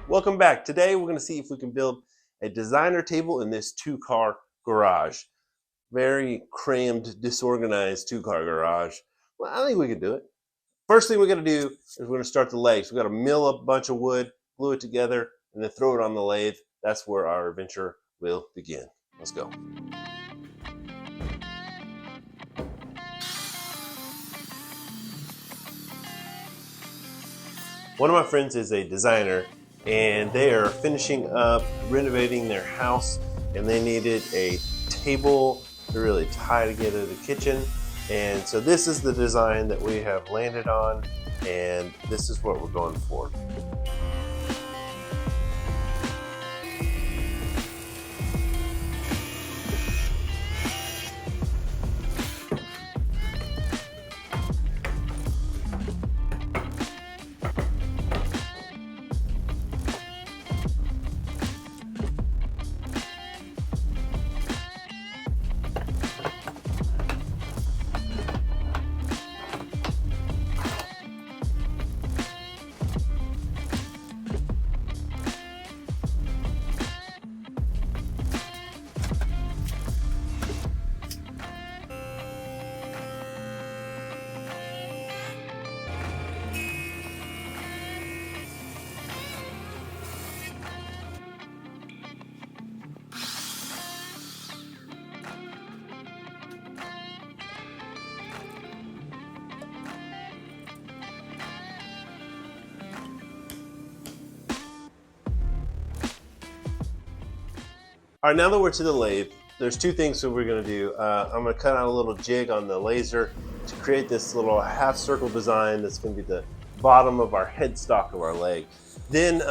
Welcome back. Today we're going to see if we can build a designer table in this two-car garage. Very crammed, disorganized two-car garage. Well, I think we can do it. First thing we're going to do is we're going to start the legs. We've got to mill up a bunch of wood, glue it together, and then throw it on the lathe. That's where our adventure will begin. Let's go. One of my friends is a designer, and they are finishing up renovating their house, and they needed a table to really tie together the kitchen. And so this is the design that we have landed on, and this is what we're going for. All right, now that we're to the lathe, there's two things that we're going to do. I'm going to cut out a little jig on the laser to create this little half circle design that's going to be the bottom of our headstock of our leg. Then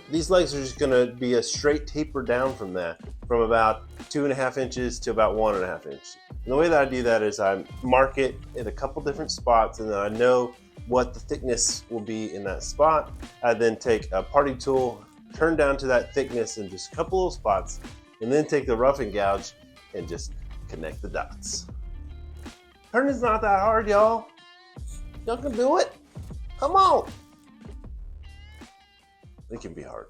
these legs are just going to be a straight taper down from that, from about 2.5 inches to about 1.5 inches. And the way that I do that is I mark it in a couple different spots, and then I know what the thickness will be in that spot. I then take a party tool, turn down to that thickness in just a couple of spots, and then take the roughing gouge and just connect the dots. Turning's not that hard, y'all. Y'all can do it. Come on. It can be hard.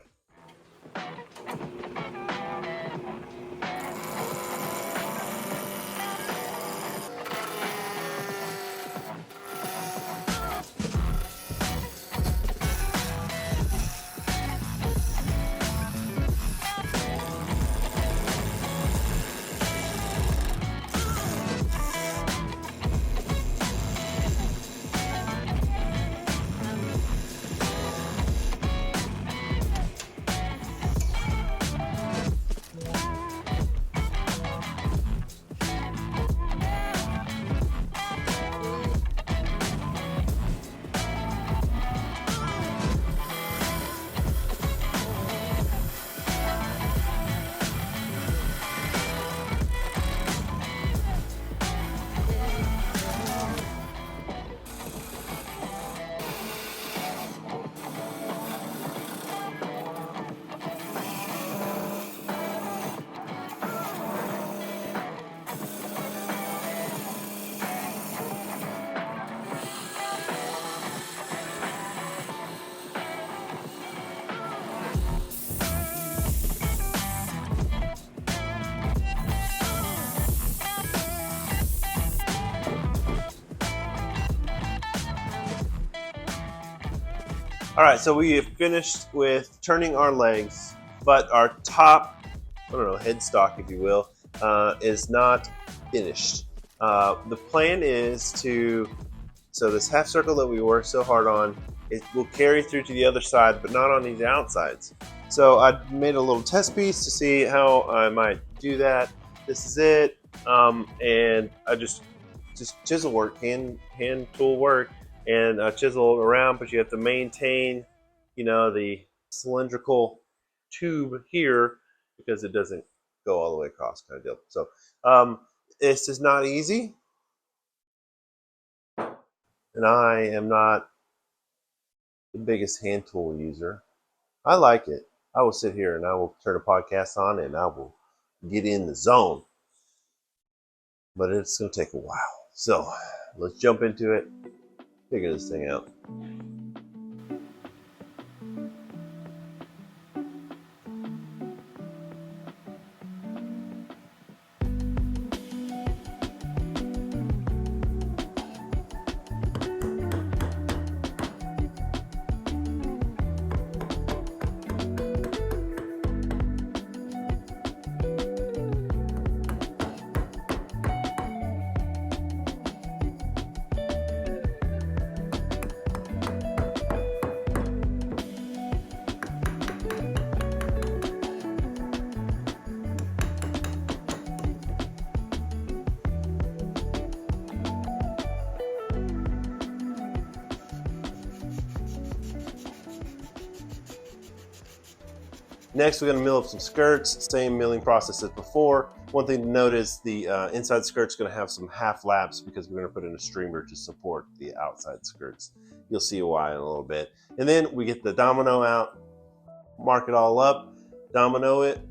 All right, so we have finished with turning our legs, but our top, headstock, if you will, is not finished. The plan is so this half circle that we worked so hard on, it will carry through to the other side, but not on these outsides. So I made a little test piece to see how I might do that. This is it, and I just chisel work, hand tool work, and chisel around, but you have to maintain, the cylindrical tube here because it doesn't go all the way across, kind of deal. So this is not easy, and I am not the biggest hand tool user. I like it. I will sit here and I will turn a podcast on and I will get in the zone, but it's going to take a while. So let's jump into it. Figure this thing out. Next, we're going to mill up some skirts, same milling process as before. One thing to note is the inside skirt's going to have some half laps because we're going to put in a streamer to support the outside skirts. You'll see why in a little bit. And then we get the domino out, mark it all up, domino it,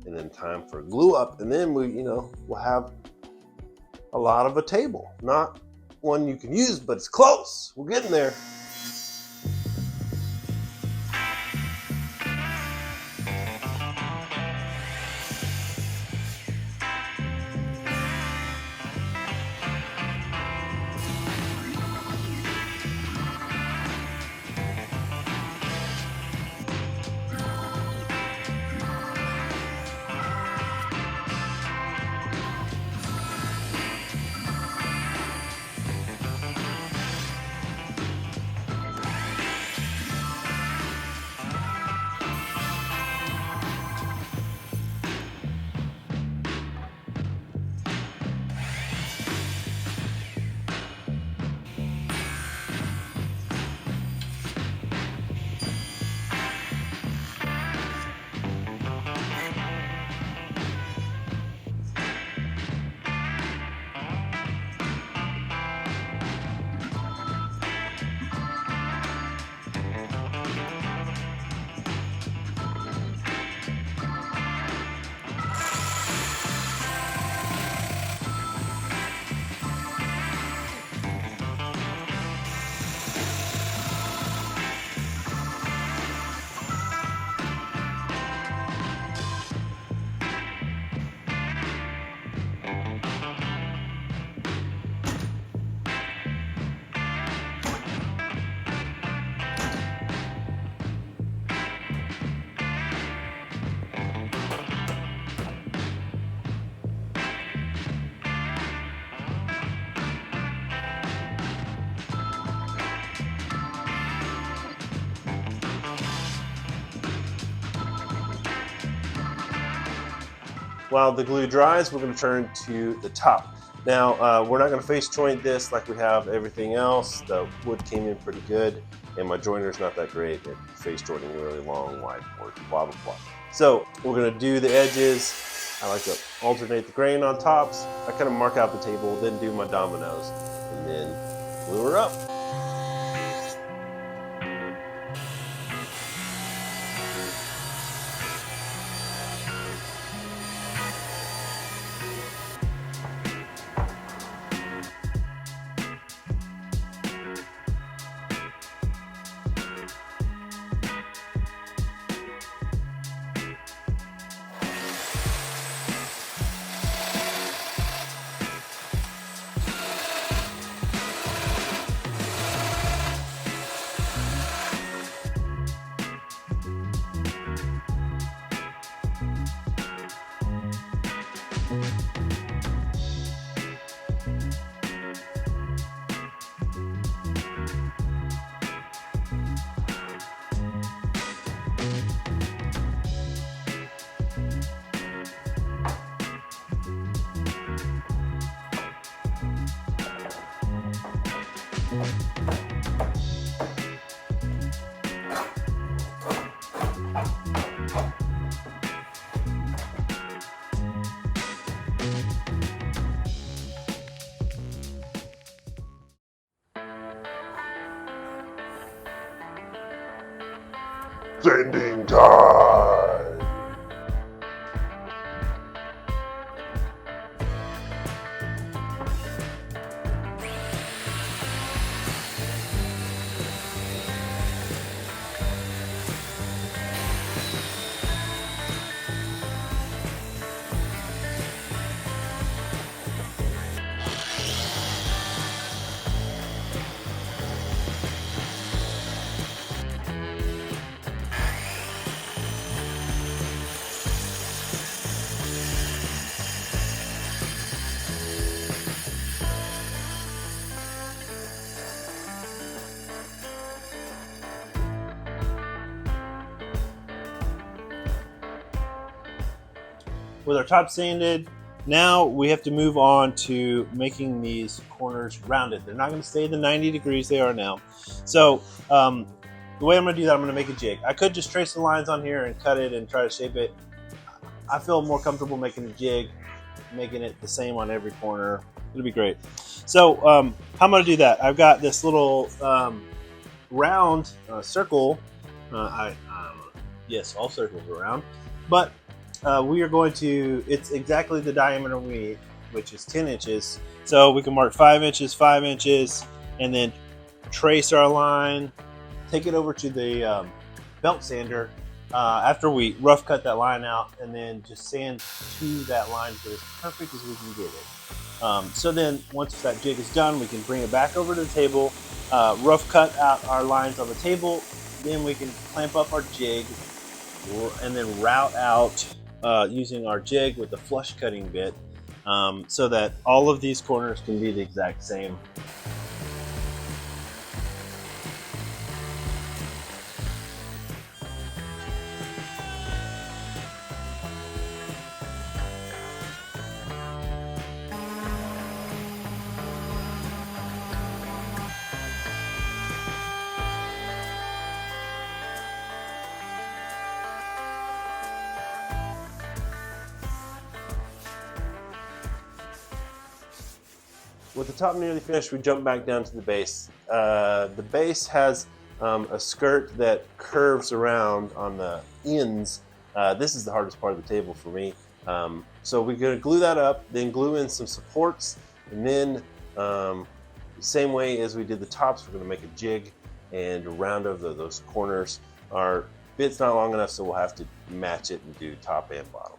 and then time for glue up. And then we'll have a lot of a table. Not one you can use, but it's close. We're getting there. While the glue dries, we're going to turn to the top. Now, we're not going to face joint this like we have everything else. The wood came in pretty good, and my joiner's not that great at face jointing really long, wide boards, blah, blah, blah. So we're going to do the edges. I like to alternate the grain on tops. I kind of mark out the table, then do my dominoes, and then glue her up. Sending time! With our top sanded, now we have to move on to making these corners rounded. They're not going to stay the 90 degrees they are now. So the way I'm gonna do that, I'm gonna make a jig. I could just trace the lines on here and cut it and try to shape it. I feel more comfortable making a jig, making it the same on every corner. It'll be great. So how I'm gonna do that, I've got this little round circle. Yes, all circles are round, but we are going to, it's exactly the diameter we need, which is 10 inches. So we can mark 5 inches, 5 inches, and then trace our line, take it over to the belt sander after we rough cut that line out, and then just sand to that line so as perfect as we can get it. So then once that jig is done, we can bring it back over to the table, rough cut out our lines on the table, then we can clamp up our jig and then route out using our jig with the flush cutting bit, so that all of these corners can be the exact same. With the top nearly finished, we jump back down to the base. The base has a skirt that curves around on the ends. This is the hardest part of the table for me. So we're going to glue that up, then glue in some supports, and then same way as we did the tops, we're going to make a jig and round over those corners. Our bit's not long enough, so we'll have to match it and do top and bottom.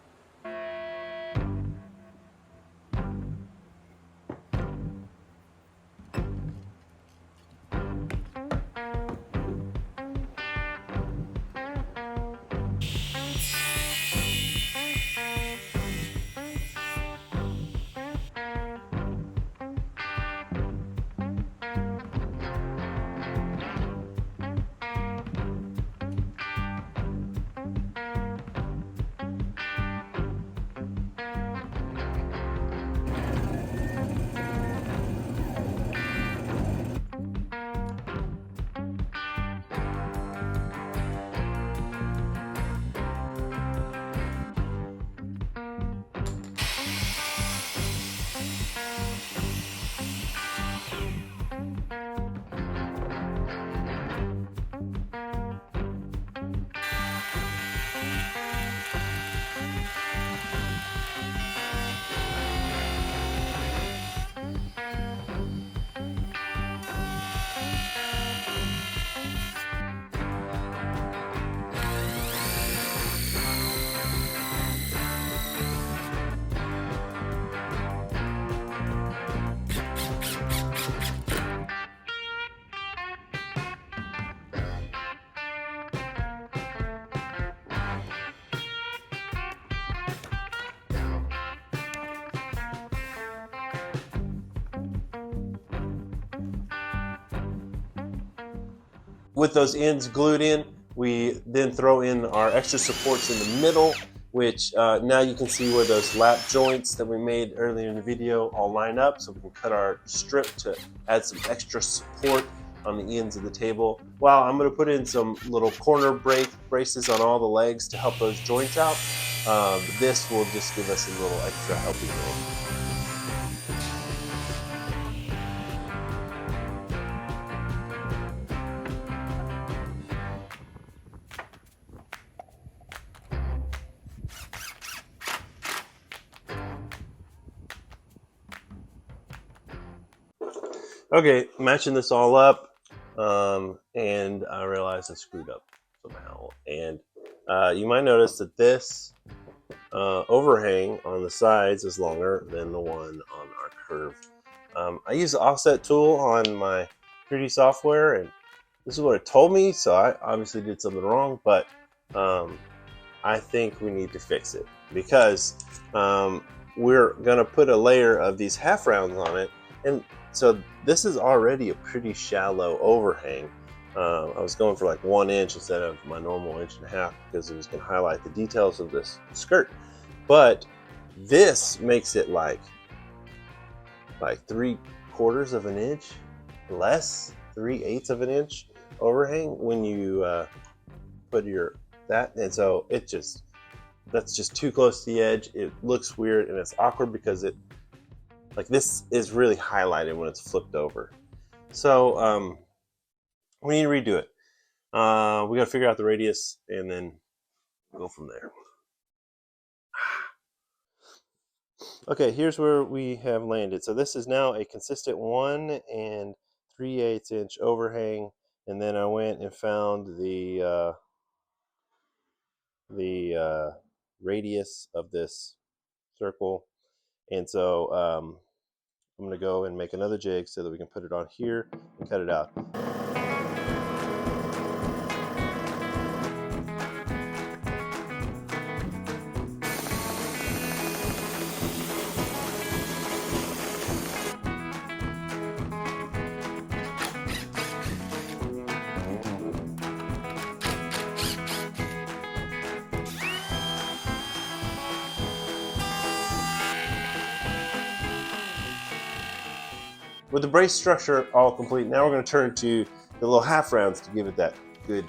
With those ends glued in, we then throw in our extra supports in the middle, which now you can see where those lap joints that we made earlier in the video all line up, so we can cut our strip to add some extra support on the ends of the table. Well, I'm going to put in some little corner braces on all the legs to help those joints out. This will just give us a little extra helping hand. Okay, matching this all up, and I realized I screwed up somehow. And you might notice that this overhang on the sides is longer than the one on our curve. I use the offset tool on my 3D software, and this is what it told me, so I obviously did something wrong, but I think we need to fix it, because we're going to put a layer of these half rounds on it, and so this is already a pretty shallow overhang. I was going for like 1 inch instead of my normal 1.5 inches because it was going to highlight the details of this skirt. But this makes it like 3/4 of an inch less, 3/8 of an inch. overhang when you put that, and so that's just too close to the edge. It looks weird and it's awkward because this is really highlighted when it's flipped over. So we need to redo it. We got to figure out the radius and then go from there. Okay, here's where we have landed. So this is now a consistent 1 3/8 inch overhang, and then I went and found the radius of this circle, and so I'm going to go and make another jig so that we can put it on here and cut it out. With the brace structure all complete, now we're going to turn to the little half rounds to give it that good,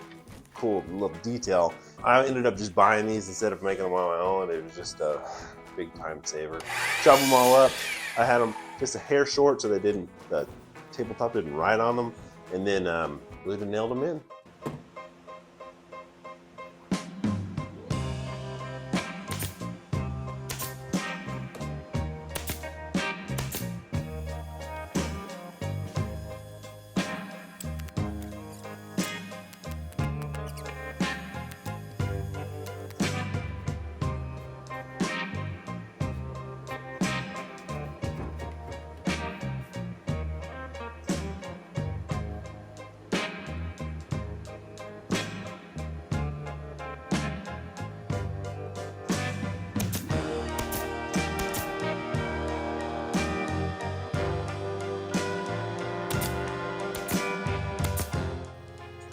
cool little detail. I ended up just buying these instead of making them on my own. It was just a big time saver. Chop them all up. I had them just a hair short so the tabletop didn't ride on them, and then glued and nailed them in.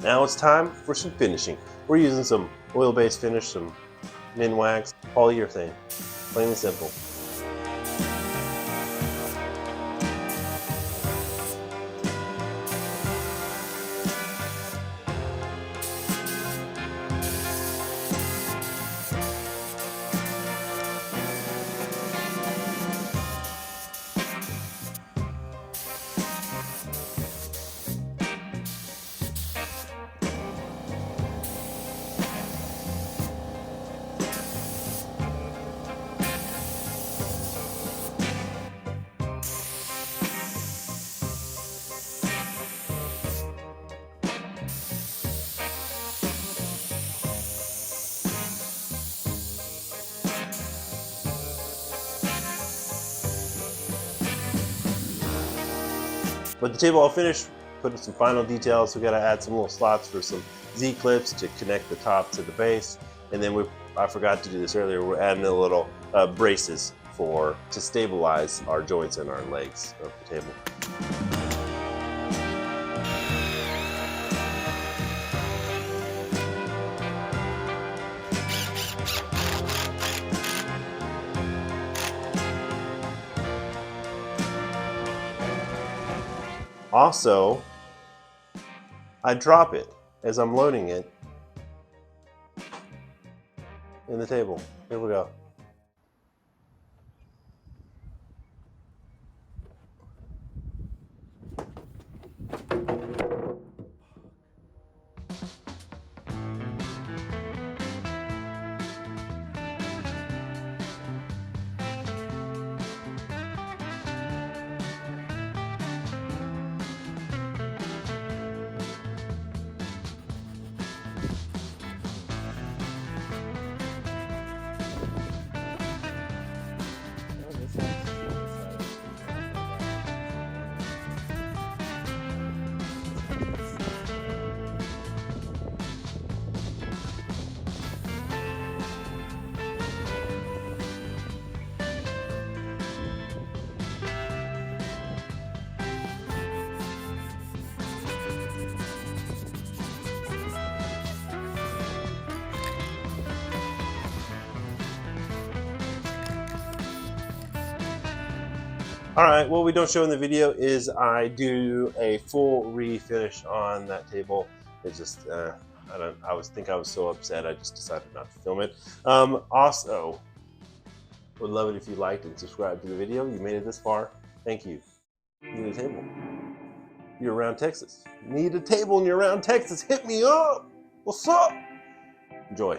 Now it's time for some finishing. We're using some oil-based finish, some Minwax, polyurethane, plain and simple. With the table all finished, put in some final details. We got to add some little slots for some Z-clips to connect the top to the base. And then I forgot to do this earlier, we're adding a little braces to stabilize our joints and our legs of the table. Also, I drop it as I'm loading it in the table. Here we go. All right, what we don't show in the video is I do a full refinish on that table. It's just, I was so upset I just decided not to film it. Also, would love it if you liked and subscribed to the video. You made it this far. Thank you. You need a table. You're around Texas. Need a table and you're around Texas. Hit me up. What's up? Enjoy.